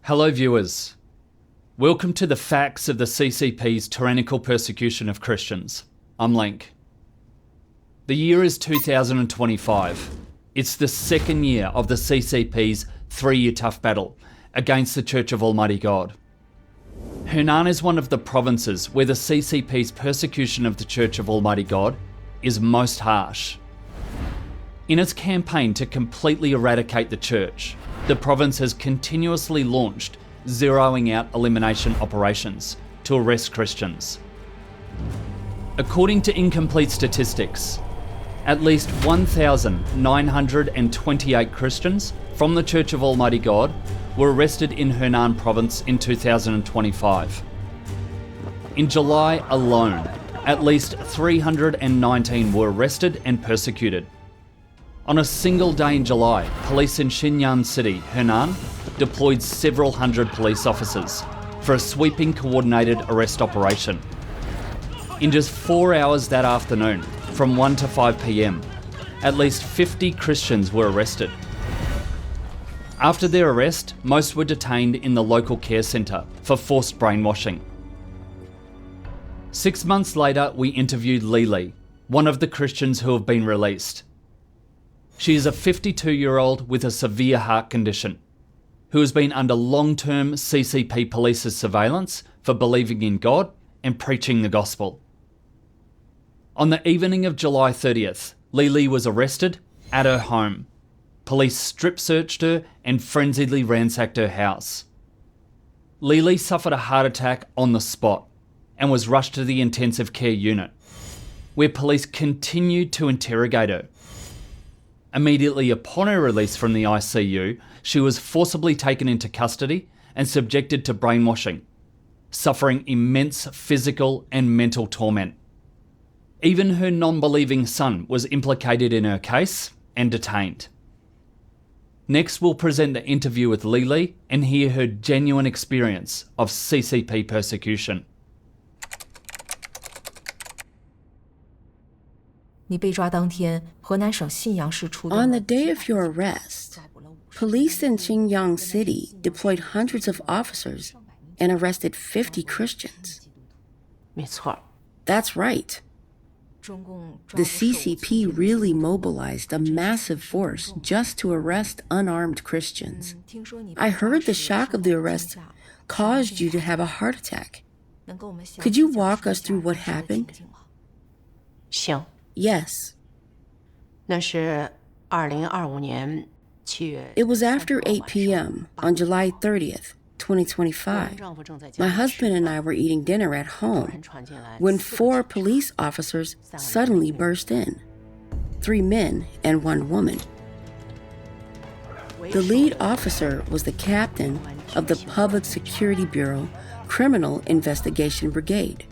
Hello viewers. Welcome to the facts of the CCP's tyrannical persecution of Christians. I'm Link. The year is 2025. It's the second year of the CCP's 3-year tough battle against the Church of Almighty God. Henan is one of the provinces where the CCP's persecution of the Church of Almighty God is most harsh. In its campaign to completely eradicate the Church, the province has continuously launched zeroing out elimination operations to arrest Christians. According to incomplete statistics, at least 1,928 Christians from the Church of Almighty God were arrested in Henan province in 2025. In July alone, at least 319 were arrested and persecuted. On a single day in July, police in Xinjiang City, Henan, deployed several hundred police officers for a sweeping coordinated arrest operation. In just 4 hours that afternoon, from 1 to 5 p.m, at least 50 Christians were arrested. After their arrest, most were detained in the local care centre for forced brainwashing. 6 months later, we interviewed Lily, one of the Christians who have been released. She is a 52-year-old with a severe heart condition who has been under long-term CCP police's surveillance for believing in God and preaching the gospel. On the evening of July 30th, Lily was arrested at her home. Police strip-searched her and frenziedly ransacked her house. Lily suffered a heart attack on the spot and was rushed to the intensive care unit, where police continued to interrogate her. Immediately upon her release from the ICU, she was forcibly taken into custody and subjected to brainwashing, suffering immense physical and mental torment. Even her non-believing son was implicated in her case and detained. Next, we'll present the interview with Lily and hear her genuine experience of CCP persecution. On the day of your arrest, police in Xinjiang City deployed hundreds of officers and arrested 50 Christians. That's right. The CCP really mobilized a massive force just to arrest unarmed Christians. I heard the shock of the arrest caused you to have a heart attack. Could you walk us through what happened? Yes. It was after 8 p.m. on July 30th, 2025. My husband and I were eating dinner at home when 4 police officers suddenly burst in. 3 men and 1 woman. The lead officer was the captain of the Public Security Bureau Criminal Investigation Brigade.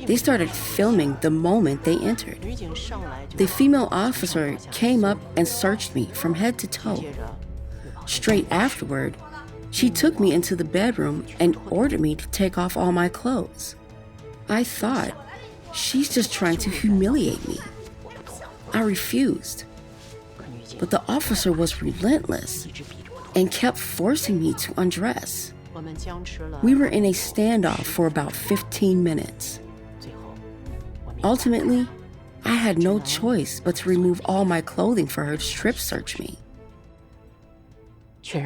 They started filming the moment they entered. The female officer came up and searched me from head to toe. Straight afterward, she took me into the bedroom and ordered me to take off all my clothes. I thought, she's just trying to humiliate me. I refused. But the officer was relentless and kept forcing me to undress. We were in a standoff for about 15 minutes. Ultimately, I had no choice but to remove all my clothing for her to strip search me. She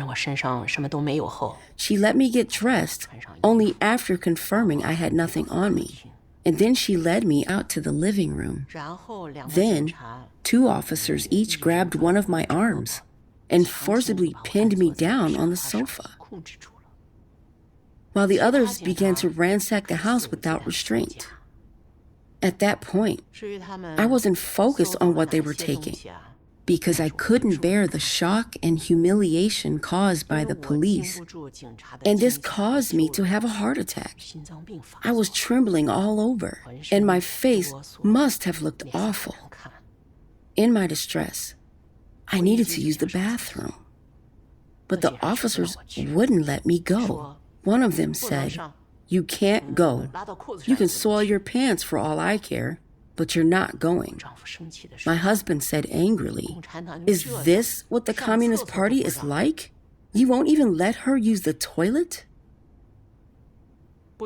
let me get dressed only after confirming I had nothing on me, and then she led me out to the living room. Then, 2 officers each grabbed one of my arms and forcibly pinned me down on the sofa, while the others began to ransack the house without restraint. At that point, I wasn't focused on what they were taking because I couldn't bear the shock and humiliation caused by the police, and this caused me to have a heart attack. I was trembling all over, and my face must have looked awful. In my distress, I needed to use the bathroom, but the officers wouldn't let me go. One of them said, "You can't go. You can soil your pants for all I care, but you're not going." My husband said angrily, "Is this what the Communist Party is like? You won't even let her use the toilet?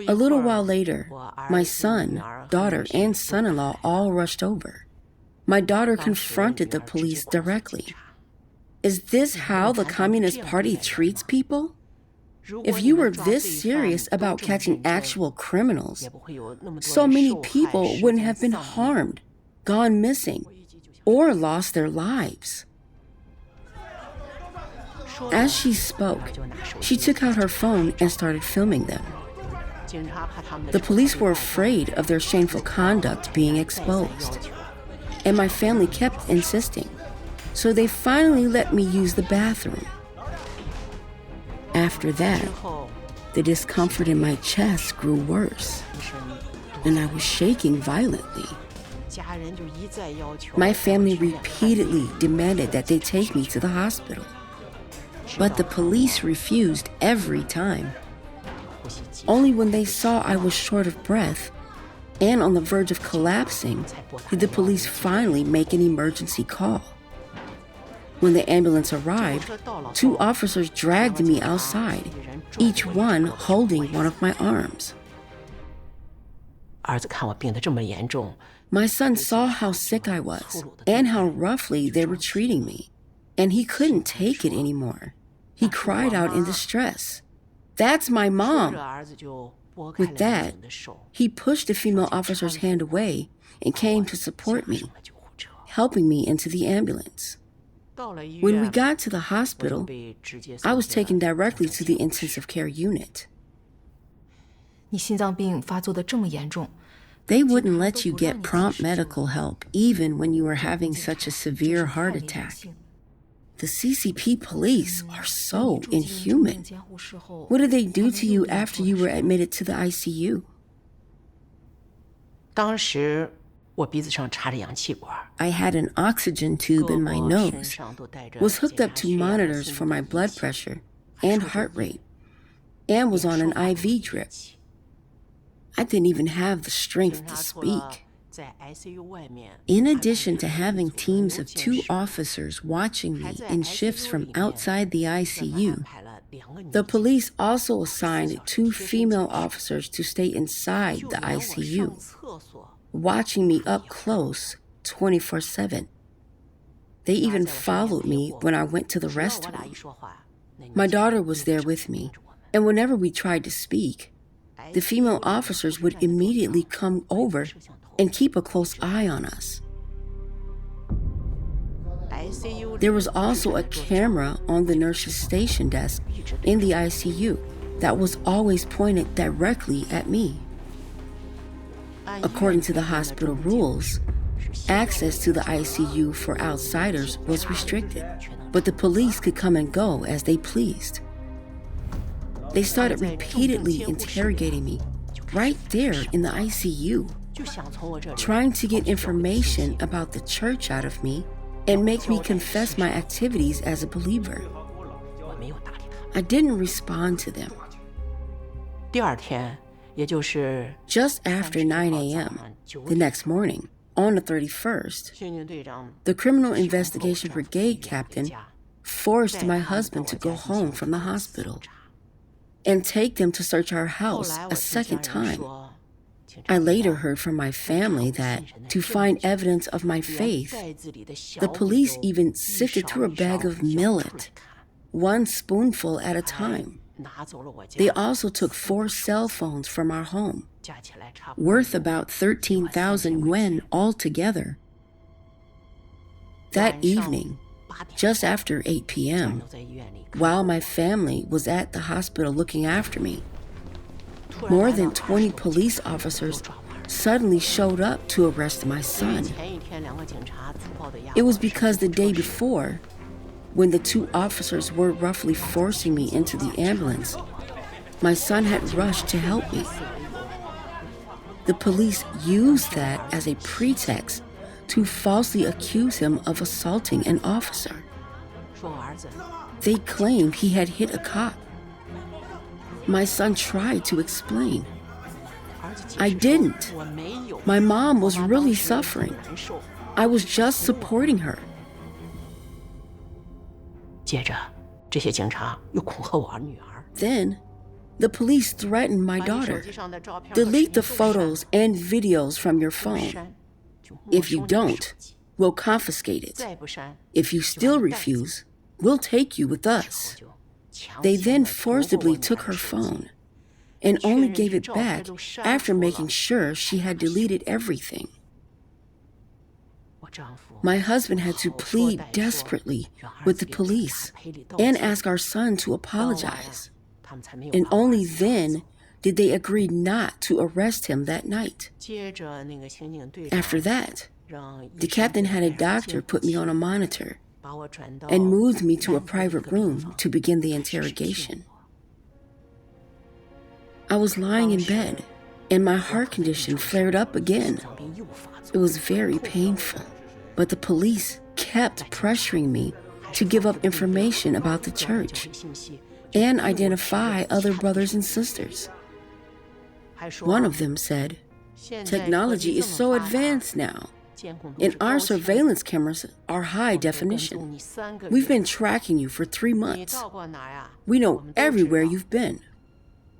A little while later, my son, daughter, and son-in-law all rushed over. My daughter confronted the police directly. Is this how the Communist Party treats people? If you were this serious about catching actual criminals, so many people wouldn't have been harmed, gone missing, or lost their lives. As she spoke, she took out her phone and started filming them. The police were afraid of their shameful conduct being exposed, and my family kept insisting, so they finally let me use the bathroom. After that, the discomfort in my chest grew worse, and I was shaking violently. My family repeatedly demanded that they take me to the hospital, but the police refused every time. Only when they saw I was short of breath and on the verge of collapsing did the police finally make an emergency call. When the ambulance arrived, 2 officers dragged me outside, each one holding one of my arms. My son saw how sick I was and how roughly they were treating me, and he couldn't take it anymore. He cried out in distress, "That's my mom!" With that, he pushed the female officer's hand away and came to support me, helping me into the ambulance. When we got to the hospital, I was taken directly to the intensive care unit. They wouldn't let you get prompt medical help even when you were having such a severe heart attack. The CCP police are so inhuman. What did they do to you after you were admitted to the ICU? I had an oxygen tube in my nose, was hooked up to monitors for my blood pressure and heart rate, and was on an IV drip. I didn't even have the strength to speak. In addition to having teams of 2 officers watching me in shifts from outside the ICU, the police also assigned 2 female officers to stay inside the ICU, watching me up close 24/7. They even followed me when I went to the restroom. My daughter was there with me, and whenever we tried to speak, the female officers would immediately come over and keep a close eye on us. There was also a camera on the nurse's station desk in the ICU that was always pointed directly at me. According to the hospital rules, access to the ICU for outsiders was restricted, but the police could come and go as they pleased. They started repeatedly interrogating me right there in the ICU, trying to get information about the church out of me and make me confess my activities as a believer. I didn't respond to them. Just after 9 a.m., the next morning, on the 31st, the Criminal Investigation Brigade captain forced my husband to go home from the hospital and take them to search our house a second time. I later heard from my family that to find evidence of my faith, the police even sifted through a bag of millet, 1 spoonful at a time. They also took 4 cell phones from our home, worth about 13,000 yuan altogether. That evening, just after 8 p.m., while my family was at the hospital looking after me, more than 20 police officers suddenly showed up to arrest my son. It was because the day before, when the 2 officers were roughly forcing me into the ambulance, my son had rushed to help me. The police used that as a pretext to falsely accuse him of assaulting an officer. They claimed he had hit a cop. My son tried to explain. I didn't. My mom was really suffering. I was just supporting her. Then, the police threatened my daughter. Delete the photos and videos from your phone. If you don't, we'll confiscate it. If you still refuse, we'll take you with us. They then forcibly took her phone and only gave it back after making sure she had deleted everything. My husband had to plead desperately with the police and ask our son to apologize. And only then did they agree not to arrest him that night. After that, the captain had a doctor put me on a monitor and moved me to a private room to begin the interrogation. I was lying in bed, and my heart condition flared up again. It was very painful, but the police kept pressuring me to give up information about the church and identify other brothers and sisters. One of them said, "Technology is so advanced now, and our surveillance cameras are high definition. We've been tracking you for 3 months. We know everywhere you've been.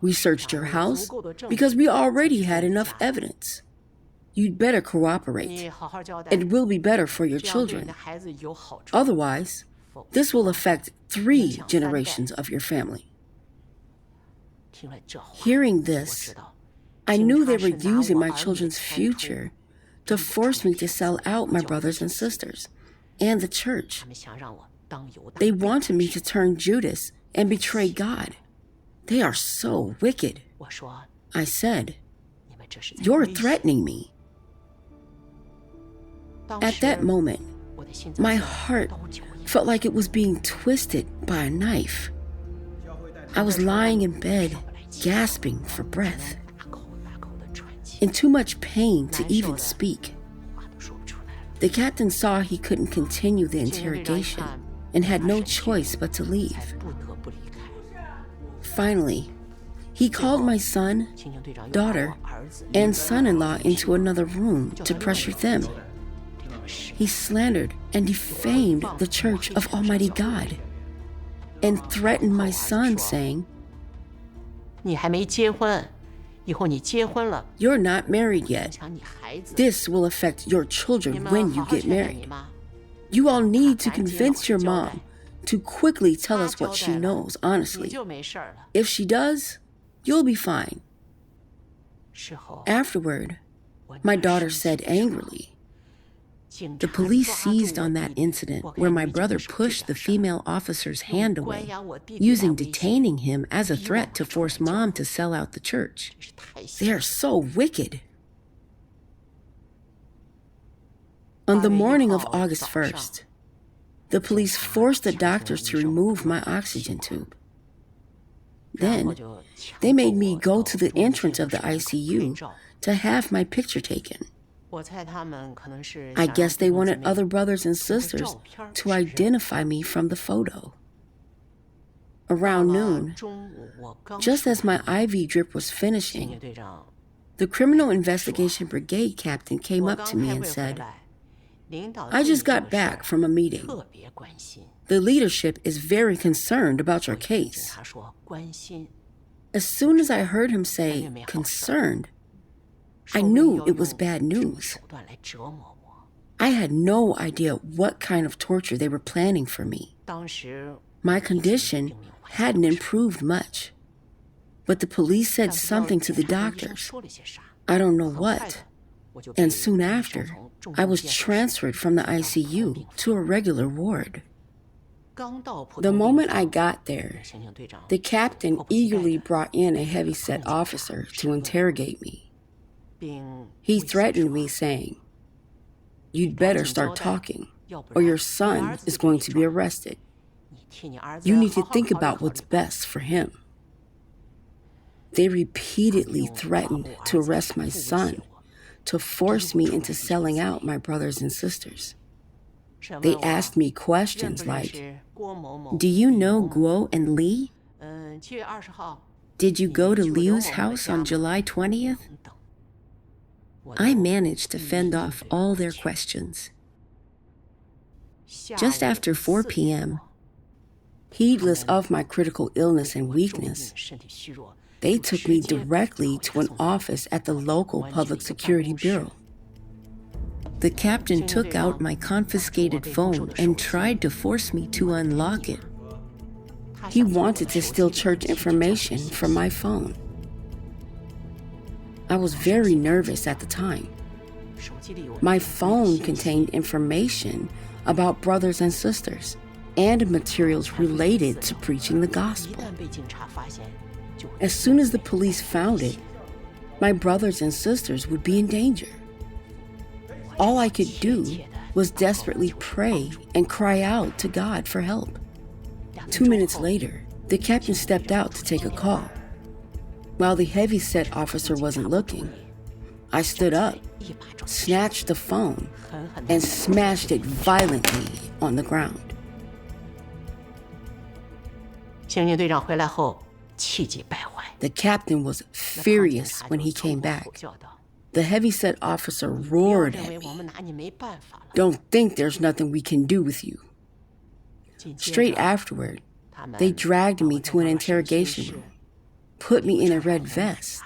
We searched your house because we already had enough evidence. You'd better cooperate. It will be better for your children. Otherwise, this will affect 3 generations of your family." Hearing this, I knew they were using my children's future to force me to sell out my brothers and sisters and the church. They wanted me to turn Judas and betray God. They are so wicked. I said, "You're threatening me." At that moment, my heart felt like it was being twisted by a knife. I was lying in bed, gasping for breath, in too much pain to even speak. The captain saw he couldn't continue the interrogation and had no choice but to leave. Finally, he called my son, daughter, and son-in-law into another room to pressure them. He slandered and defamed the Church of Almighty God and threatened my son, saying, "You're not married yet. This will affect your children when you get married. You all need to convince your mom to quickly tell us what she knows, honestly. If she does, you'll be fine." Afterward, my daughter said angrily, "The police seized on that incident where my brother pushed the female officer's hand away, using detaining him as a threat to force mom to sell out the church. They are so wicked." On the morning of August 1st, the police forced the doctors to remove my oxygen tube. Then, they made me go to the entrance of the ICU to have my picture taken. I guess they wanted other brothers and sisters to identify me from the photo. Around noon, just as my IV drip was finishing, the Criminal Investigation Brigade captain came up to me and said, "I just got back from a meeting. The leadership is very concerned about your case." As soon as I heard him say concerned, I knew it was bad news. I had no idea what kind of torture they were planning for me. My condition hadn't improved much, but the police said something to the doctors. I don't know what. And soon after, I was transferred from the ICU to a regular ward. The moment I got there, the captain eagerly brought in a heavy-set officer to interrogate me. He threatened me, saying, "You'd better start talking, or your son is going to be arrested. You need to think about what's best for him." They repeatedly threatened to arrest my son, to force me into selling out my brothers and sisters. They asked me questions like, "Do you know Guo and Li? Did you go to Liu's house on July 20th? I managed to fend off all their questions. Just after 4 p.m., Heedless of my critical illness and weakness, they took me directly to an office at the local public security bureau. The captain took out my confiscated phone and tried to force me to unlock it. He wanted to steal church information from my phone. I was very nervous at the time. My phone contained information about brothers and sisters and materials related to preaching the gospel. As soon as the police found it, my brothers and sisters would be in danger. All I could do was desperately pray and cry out to God for help. 2 minutes later, the captain stepped out to take a call. While the heavy-set officer wasn't looking, I stood up, snatched the phone, and smashed it violently on the ground. 刑警队长回来后，气急败坏。 The captain was furious when he came back. The heavy-set officer roared at me, "Don't think there's nothing we can do with you." Straight afterward, they dragged me to an interrogation room, put me in a red vest,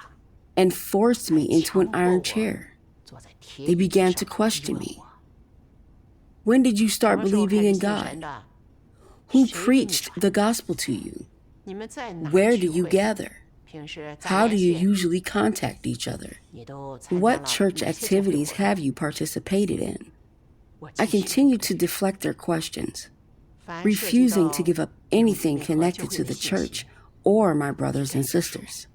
and forced me into an iron chair. They began to question me. When did you start believing in God? Who preached the gospel to you? Where do you gather? How do you usually contact each other? What church activities have you participated in? I continued to deflect their questions, refusing to give up anything connected to the church or my brothers and sisters.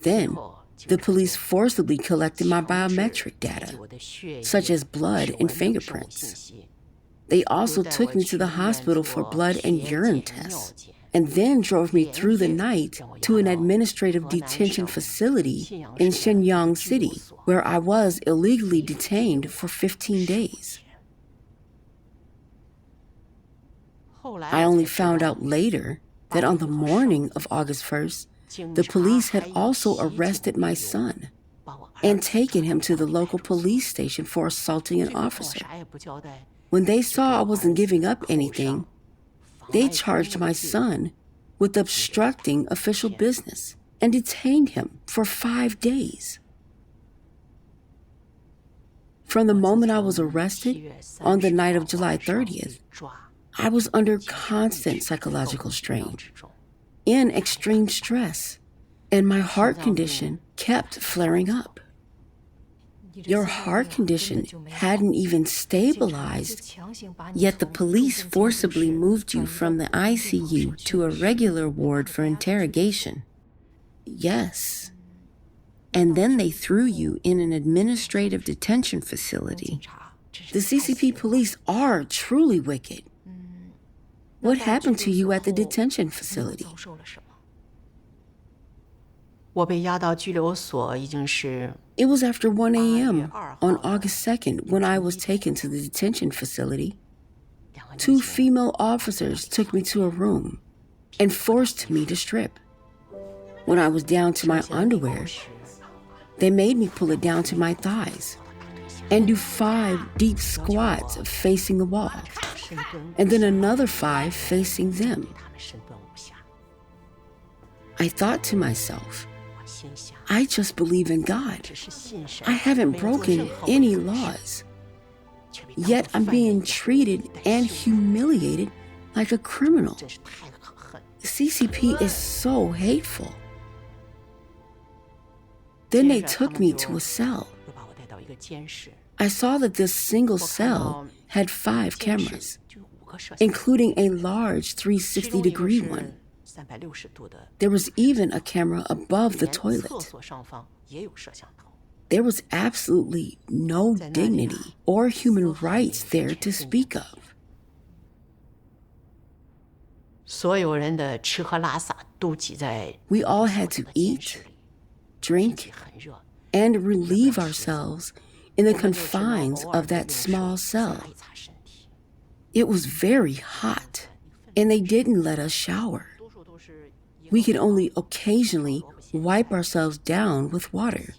Then, the police forcibly collected my biometric data, such as blood and fingerprints. They also took me to the hospital for blood and urine tests, and then drove me through the night to an administrative detention facility in Shenyang City, where I was illegally detained for 15 days. I only found out later that on the morning of August 1st, the police had also arrested my son and taken him to the local police station for assaulting an officer. When they saw I wasn't giving up anything, they charged my son with obstructing official business and detained him for 5 days. From the moment I was arrested on the night of July 30th, I was under constant psychological strain, in extreme stress, and my heart condition kept flaring up. Your heart condition hadn't even stabilized, yet the police forcibly moved you from the ICU to a regular ward for interrogation. Yes. And then they threw you in an administrative detention facility. The CCP police are truly wicked. What happened to you at the detention facility? 我被押到拘留所已经是 It was after 1 a.m. on August 2nd when I was taken to the detention facility. 2 female officers took me to a room and forced me to strip. When I was down to my underwear, they made me pull it down to my thighs and do 5 deep squats facing the wall, and then another 5 facing them. I thought to myself, I just believe in God. I haven't broken any laws. Yet I'm being treated and humiliated like a criminal. The CCP is so hateful. Then they took me to a cell. I saw that this single cell had 5 cameras, including a large 360-degree one. There was even a camera above the toilet. There was absolutely no dignity or human rights there to speak of. We all had to eat, drink, and relieve ourselves in the confines of that small cell. It was very hot, and they didn't let us shower. We could only occasionally wipe ourselves down with water.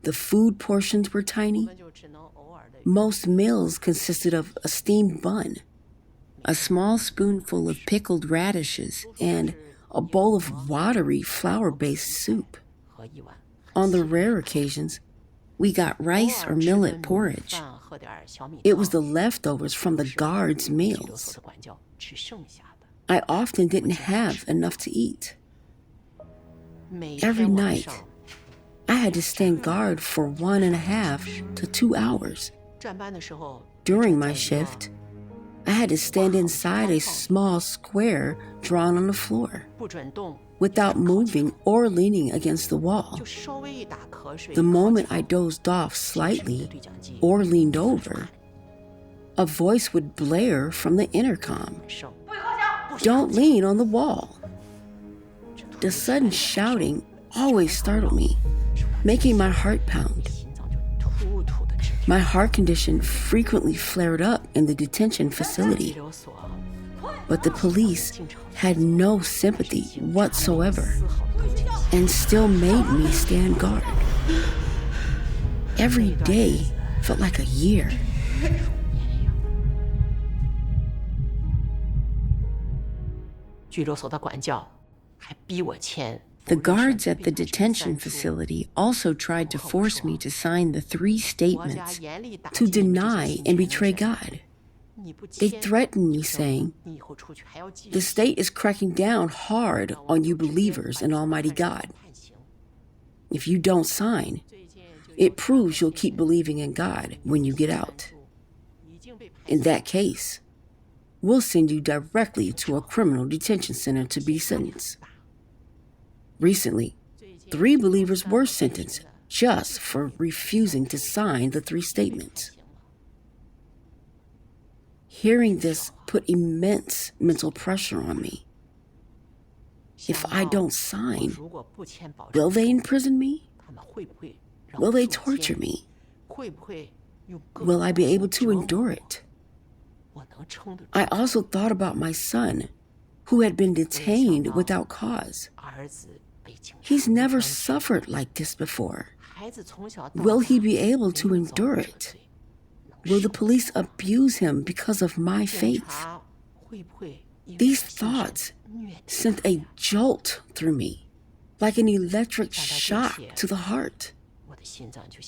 The food portions were tiny. Most meals consisted of a steamed bun, a small spoonful of pickled radishes, and a bowl of watery flour-based soup. On the rare occasions, we got rice or millet porridge. It was the leftovers from the guards' meals. I often didn't have enough to eat. Every night, I had to stand guard for 1.5 to 2 hours. During my shift, I had to stand inside a small square drawn on the floor, without moving or leaning against the wall. The moment I dozed off slightly or leaned over, a voice would blare from the intercom. "Don't lean on the wall." The sudden shouting always startled me, making my heart pound. My heart condition frequently flared up in the detention facility, but the police had no sympathy whatsoever and still made me stand guard. Every day felt like a year. The guards at the detention facility also tried to force me to sign the 3 statements to deny and betray God. They threatened me, saying, "The state is cracking down hard on you believers in Almighty God. If you don't sign, it proves you'll keep believing in God when you get out. In that case, we'll send you directly to a criminal detention center to be sentenced." Recently, 3 believers were sentenced just for refusing to sign the 3 statements. Hearing this put immense mental pressure on me. If I don't sign, will they imprison me? Will they torture me? Will I be able to endure it? I also thought about my son, who had been detained without cause. He's never suffered like this before. Will he be able to endure it? Will the police abuse him because of my faith? These thoughts sent a jolt through me, like an electric shock to the heart.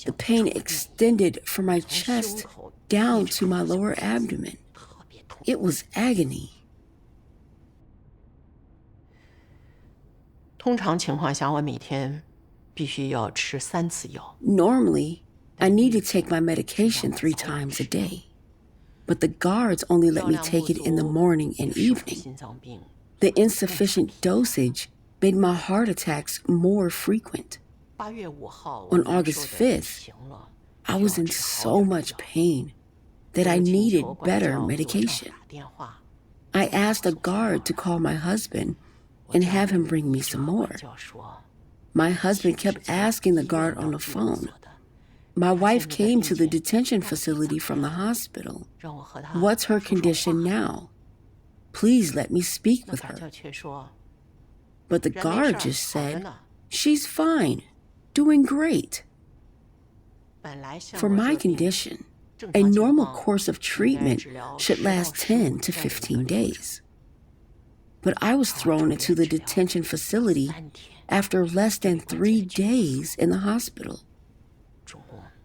The pain extended from my chest down to my lower abdomen. It was agony. Normally, I need to take my medication 3 times a day, but the guards only let me take it in the morning and evening. The insufficient dosage made my heart attacks more frequent. On August 5th, I was in so much pain that I needed better medication. I asked a guard to call my husband and have him bring me some more. My husband kept asking the guard on the phone. My wife came to the detention facility from the hospital. What's her condition now? Please let me speak with her. But the guard just said, "She's fine, doing great." For my condition, a normal course of treatment should last 10 to 15 days. But I was thrown into the detention facility after less than 3 days in the hospital.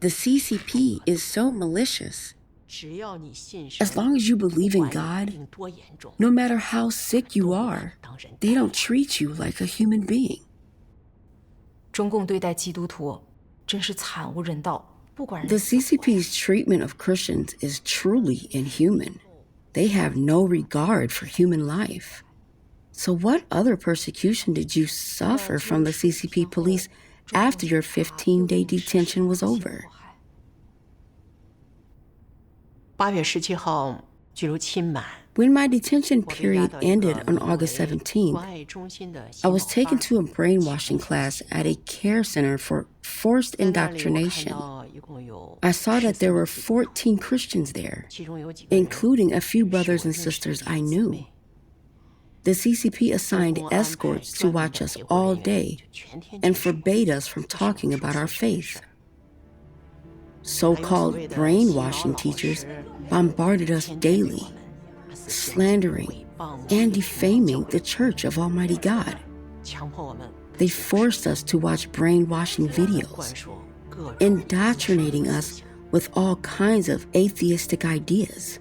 The CCP is so malicious. As long as you believe in God, no matter how sick you are, they don't treat you like a human being. The CCP's treatment of Christians is truly inhuman. They have no regard for human life. So what other persecution did you suffer from the CCP police after your 15-day detention was over? When my detention period ended on August 17th, I was taken to a brainwashing class at a care center for forced indoctrination. I saw that there were 14 Christians there, including a few brothers and sisters I knew. The CCP assigned escorts to watch us all day and forbade us from talking about our faith. So-called brainwashing teachers bombarded us daily. slandering, and defaming the Church of Almighty God. They forced us to watch brainwashing videos, indoctrinating us with all kinds of atheistic ideas,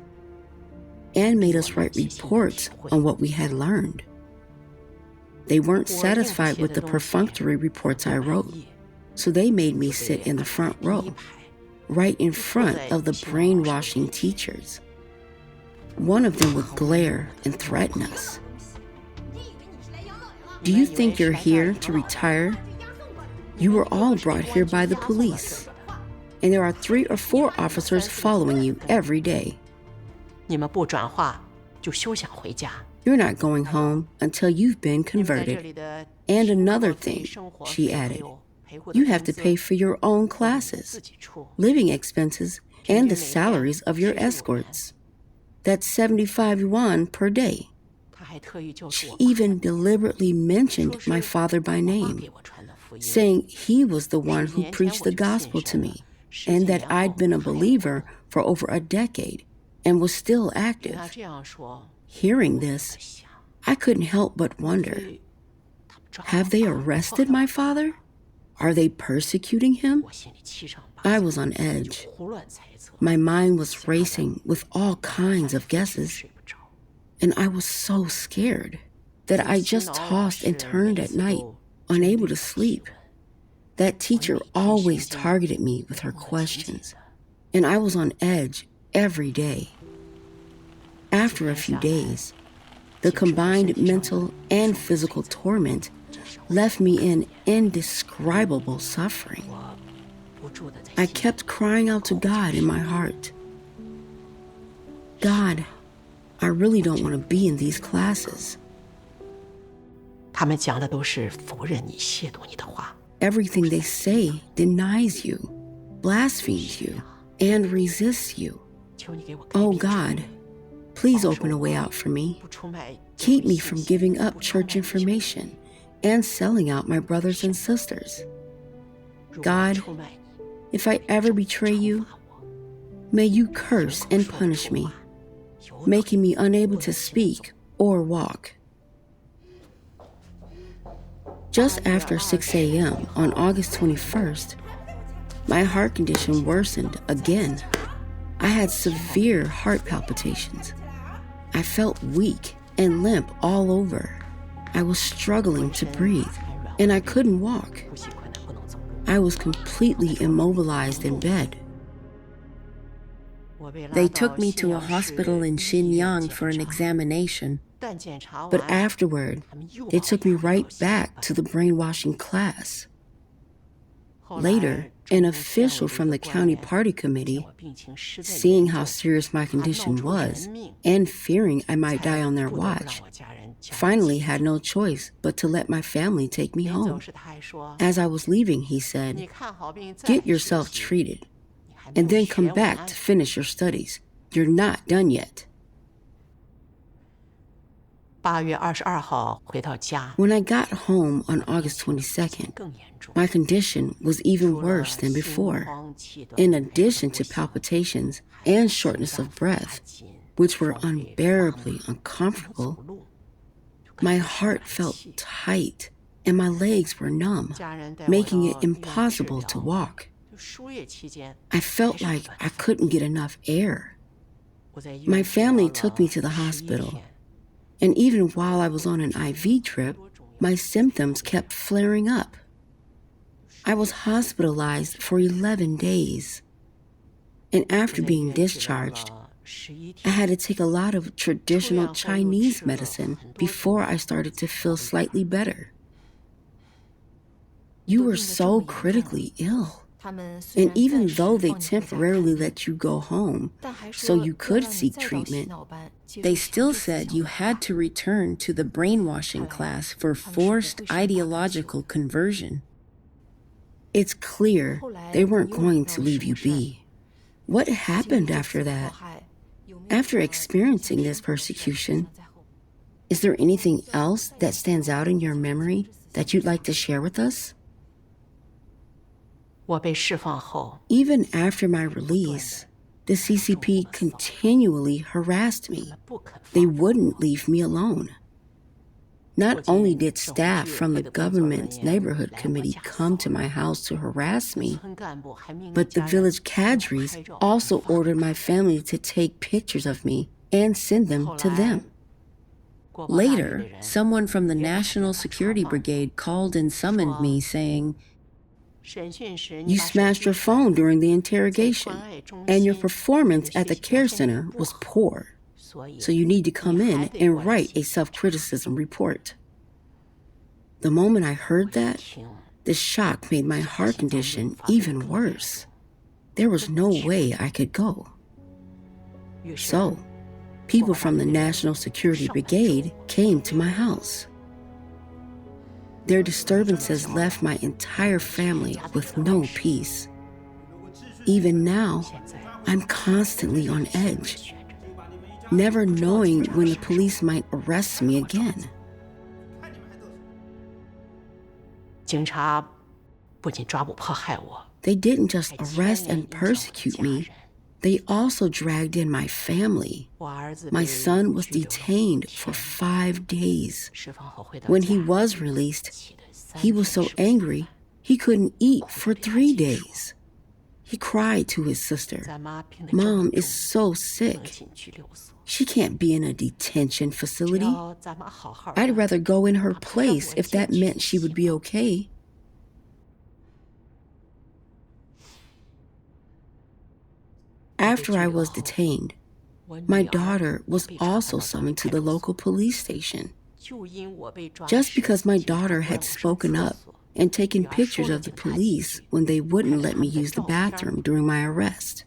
and made us write reports on what we had learned. They weren't satisfied with the perfunctory reports I wrote, so they made me sit in the front row, right in front of the brainwashing teachers. One of them would glare and threaten us. Do you think you're here to retire? You were all brought here by the police, and there are 3 or 4 officers following you every day. You're not going home until you've been converted. And another thing, she added, you have to pay for your own classes, living expenses, and the salaries of your escorts. That's 75 yuan per day. She even deliberately mentioned my father by name, saying he was the one who preached the gospel to me, and that I'd been a believer for over a decade and was still active. Hearing this, I couldn't help but wonder, have they arrested my father? Are they persecuting him? I was on edge. My mind was racing with all kinds of guesses, and I was so scared that I just tossed and turned at night, unable to sleep. That teacher always targeted me with her questions, and I was on edge every day. After a few days, the combined mental and physical torment left me in indescribable suffering. I kept crying out to God in my heart, God, I really don't want to be in these classes. Everything they say denies you, blasphemes you, and resists you. Oh God, please open a way out for me. Keep me from giving up church information and selling out my brothers and sisters. God, if I ever betray you, may you curse and punish me, making me unable to speak or walk. Just after 6 a.m. on August 21st, my heart condition worsened again. I had severe heart palpitations. I felt weak and limp all over. I was struggling to breathe, and I couldn't walk. I was completely immobilized in bed. They took me to a hospital in Xinyang for an examination, but afterward, they took me right back to the brainwashing class. Later, an official from the county party committee, seeing how serious my condition was and fearing I might die on their watch, finally had no choice but to let my family take me home. As I was leaving, he said, "Get yourself treated, and then come back to finish your studies. You're not done yet." When I got home on August 22nd, my condition was even worse than before. In addition to palpitations and shortness of breath, which were unbearably uncomfortable, my heart felt tight and my legs were numb, making it impossible to walk. I felt like I couldn't get enough air. My family took me to the hospital, and even while I was on an IV drip, my symptoms kept flaring up. I was hospitalized for 11 days, and after being discharged, I had to take a lot of traditional Chinese medicine before I started to feel slightly better. You were so critically ill. And even though they temporarily let you go home so you could seek treatment, they still said you had to return to the brainwashing class for forced ideological conversion. It's clear they weren't going to leave you be. What happened after that? After experiencing this persecution, is there anything else that stands out in your memory that you'd like to share with us? Even after my release, The CCP continually harassed me. They wouldn't leave me alone. Not only did staff from the government's neighborhood committee come to my house to harass me, but the village cadres also ordered my family to take pictures of me and send them to them. Later, someone from the National Security Brigade called and summoned me saying, "You smashed your phone during the interrogation, and your performance at the care center was poor. So you need to come in and write a self-criticism report." The moment I heard that, the shock made my heart condition even worse. There was no way I could go. So, people from the National Security Brigade came to my house. Their disturbances left my entire family with no peace. Even now, I'm constantly on edge, never knowing when the police might arrest me again. They didn't just arrest and persecute me, they also dragged in my family. My son was detained for 5 days. When he was released, he was so angry he couldn't eat for 3 days. He cried to his sister, "Mom is so sick. She can't be in a detention facility. I'd rather go in her place if that meant she would be okay." After I was detained, my daughter was also summoned to the local police station. Just because my daughter had spoken up and taken pictures of the police when they wouldn't let me use the bathroom during my arrest,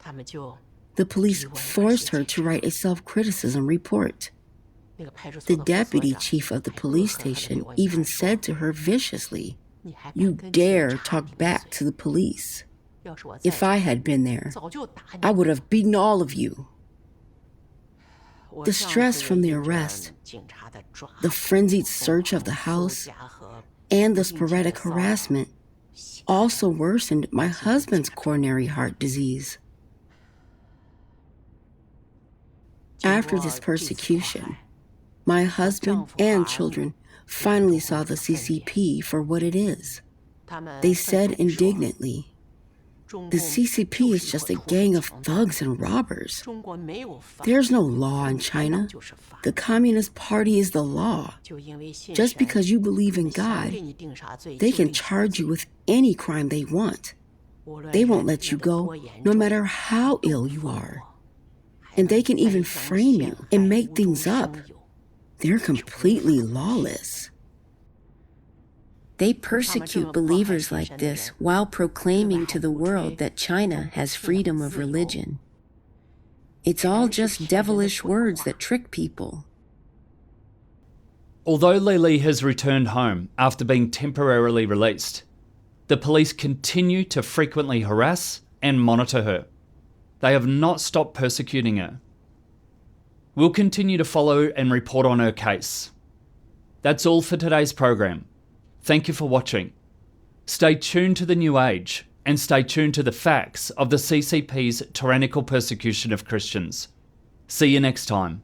the police forced her to write a self-criticism report. The deputy chief of the police station even said to her viciously, "You dare talk back to the police. If I had been there, I would have beaten all of you." The stress from the arrest, the frenzied search of the house, and the sporadic harassment also worsened my husband's coronary heart disease. After this persecution, my husband and children finally saw the CCP for what it is. They said indignantly, "The CCP is just a gang of thugs and robbers. There's no law in China. The Communist Party is the law. Just because you believe in God, they can charge you with any crime they want. They won't let you go, no matter how ill you are. And they can even frame you and make things up. They're completely lawless." They persecute believers like this while proclaiming to the world that China has freedom of religion. It's all just devilish words that trick people. Although Lili has returned home after being temporarily released, the police continue to frequently harass and monitor her. They have not stopped persecuting her. We'll continue to follow and report on her case. That's all for today's program. Thank you for watching. Stay tuned to the new age and stay tuned to the facts of the CCP's tyrannical persecution of Christians. See you next time.